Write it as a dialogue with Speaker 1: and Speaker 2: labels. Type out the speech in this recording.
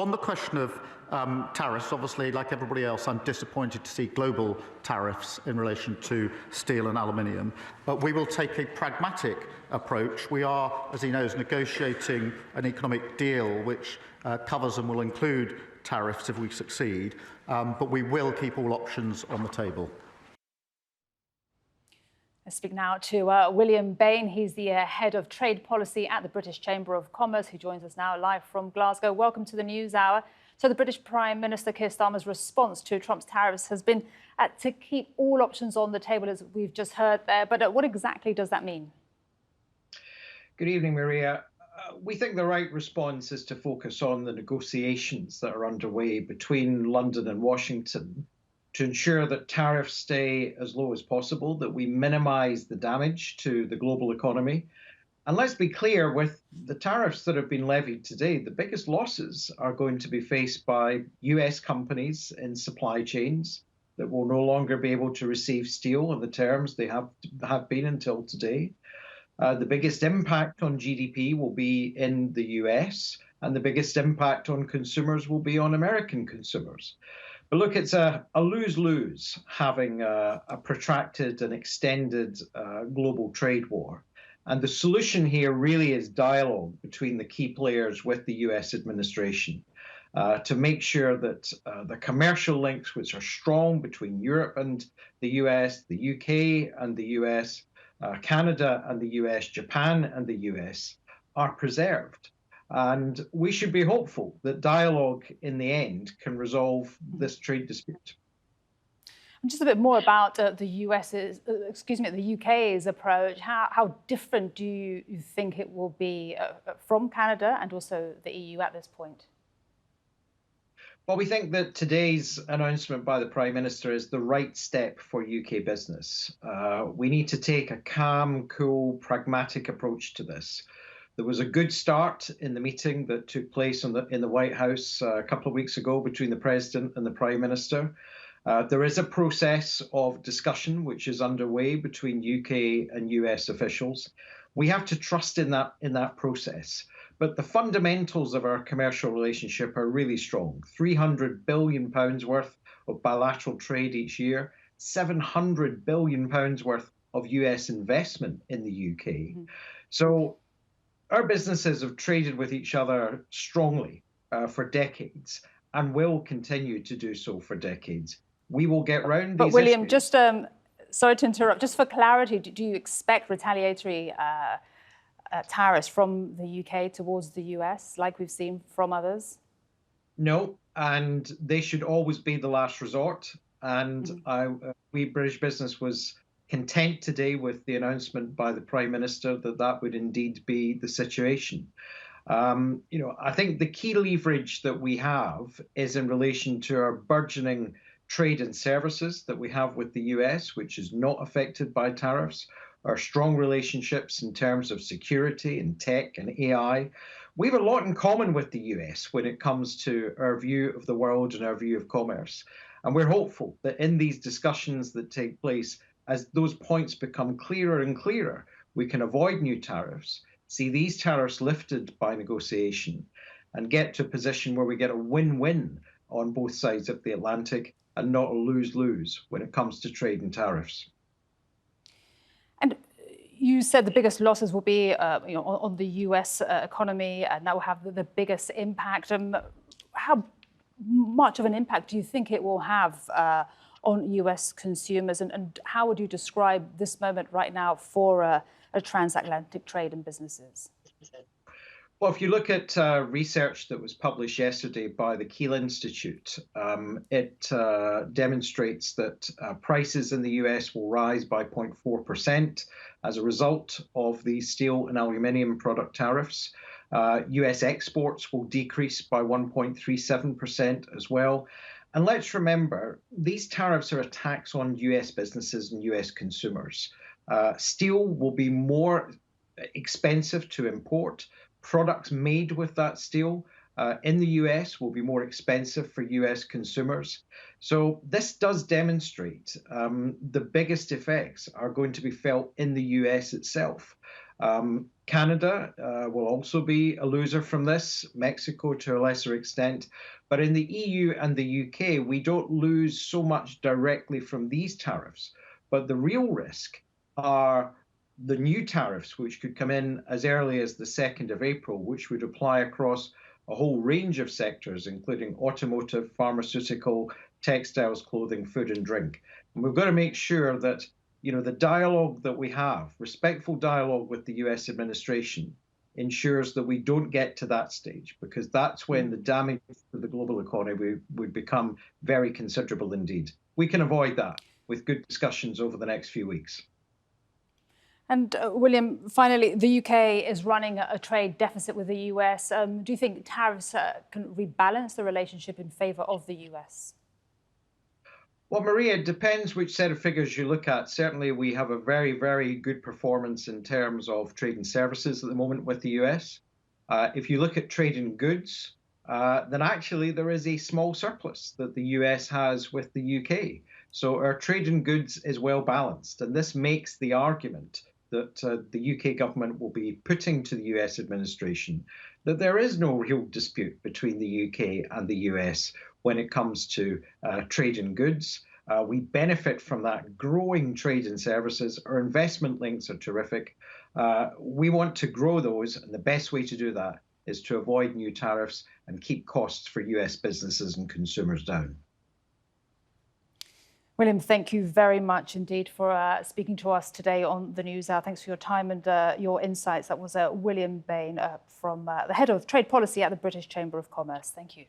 Speaker 1: On the question of tariffs, obviously, like everybody else, I'm disappointed to see global tariffs in relation to steel and aluminium. But we will take a pragmatic approach. We are, as he knows, negotiating an economic deal which covers and will include tariffs if we succeed. But we will keep all options on the table.
Speaker 2: I speak now to William Bain. He's the head of trade policy at the British Chamber of Commerce, who joins us now live from Glasgow. Welcome to the News Hour. So the British Prime Minister Keir Starmer's response to Trump's tariffs has been to keep all options on the table, as we've just heard there. But what exactly does that mean?
Speaker 3: Good evening, Maria. We think the right response is to focus on the negotiations that are underway between London and Washington to ensure that tariffs stay as low as possible, that we minimize the damage to the global economy. And let's be clear, with the tariffs that have been levied today, the biggest losses are going to be faced by US companies in supply chains that will no longer be able to receive steel on the terms they have been until today. The biggest impact on GDP will be in the US, and the biggest impact on consumers will be on American consumers. But look, it's a lose-lose having a protracted and extended global trade war. And the solution here really is dialogue between the key players with the US administration to make sure that the commercial links, which are strong between Europe and the US, the UK and the US, Canada and the US, Japan and the US, are preserved. And we should be hopeful that dialogue in the end can resolve this trade dispute.
Speaker 2: And just a bit more about the UK's approach. How different do you think it will be from Canada and also the EU at this point?
Speaker 3: Well, we think that today's announcement by the Prime Minister is the right step for UK business. We need to take a calm, cool, pragmatic approach to this. There was a good start in the meeting that took place in the White House a couple of weeks ago between the President and the Prime Minister. There is a process of discussion which is underway between UK and US officials. We have to trust in that process. But the fundamentals of our commercial relationship are really strong. £300 billion worth of bilateral trade each year, £700 billion worth of US investment in the UK. Mm-hmm. So our businesses have traded with each other strongly for decades and will continue to do so for decades. We will get round these
Speaker 2: But William,
Speaker 3: issues.
Speaker 2: just sorry to interrupt, just for clarity, do you expect retaliatory tariffs from the UK towards the US, like we've seen from others?
Speaker 3: No, and they should always be the last resort. And we British business was content today with the announcement by the Prime Minister that would indeed be the situation. I think the key leverage that we have is in relation to our burgeoning trade and services that we have with the US, which is not affected by tariffs, our strong relationships in terms of security and tech and AI. We have a lot in common with the US when it comes to our view of the world and our view of commerce. And we're hopeful that in these discussions that take place, as those points become clearer and clearer, we can avoid new tariffs, see these tariffs lifted by negotiation, and get to a position where we get a win-win on both sides of the Atlantic and not a lose-lose when it comes to trade and tariffs.
Speaker 2: And you said the biggest losses will be on the US economy, and that will have the biggest impact. How much of an impact do you think it will have on US consumers, and how would you describe this moment right now for a transatlantic trade and businesses?
Speaker 3: Well, if you look at research that was published yesterday by the Kiel Institute, it demonstrates that prices in the US will rise by 0.4% as a result of the steel and aluminium product tariffs. US exports will decrease by 1.37% as well. And let's remember, these tariffs are a tax on US businesses and US consumers. Steel will be more expensive to import. Products made with that steel in the US will be more expensive for US consumers. So this does demonstrate the biggest effects are going to be felt in the US itself. Canada will also be a loser from this, Mexico to a lesser extent. But in the EU and the UK, we don't lose so much directly from these tariffs. But the real risk are the new tariffs, which could come in as early as the 2nd of April, which would apply across a whole range of sectors, including automotive, pharmaceutical, textiles, clothing, food and drink. And we've got to make sure that the dialogue that we have, respectful dialogue with the US administration, ensures that we don't get to that stage, because that's when the damage to the global economy would become very considerable indeed. We can avoid that with good discussions over the next few weeks.
Speaker 2: And William, finally, the UK is running a trade deficit with the US. Do you think tariffs can rebalance the relationship in favour of the US?
Speaker 3: Well, Maria, it depends which set of figures you look at. Certainly, we have a very, very good performance in terms of trade and services at the moment with the US. If you look at trade and goods, then actually there is a small surplus that the US has with the UK. So our trade and goods is well balanced. And this makes the argument that the UK government will be putting to the US administration that there is no real dispute between the UK and the US when it comes to trade and goods. We benefit from that growing trade and services. Our investment links are terrific. We want to grow those, and the best way to do that is to avoid new tariffs and keep costs for US businesses and consumers down.
Speaker 2: William, thank you very much indeed for speaking to us today on the News Hour. Thanks for your time and your insights. That was William Bain, from the head of trade policy at the British Chamber of Commerce. Thank you.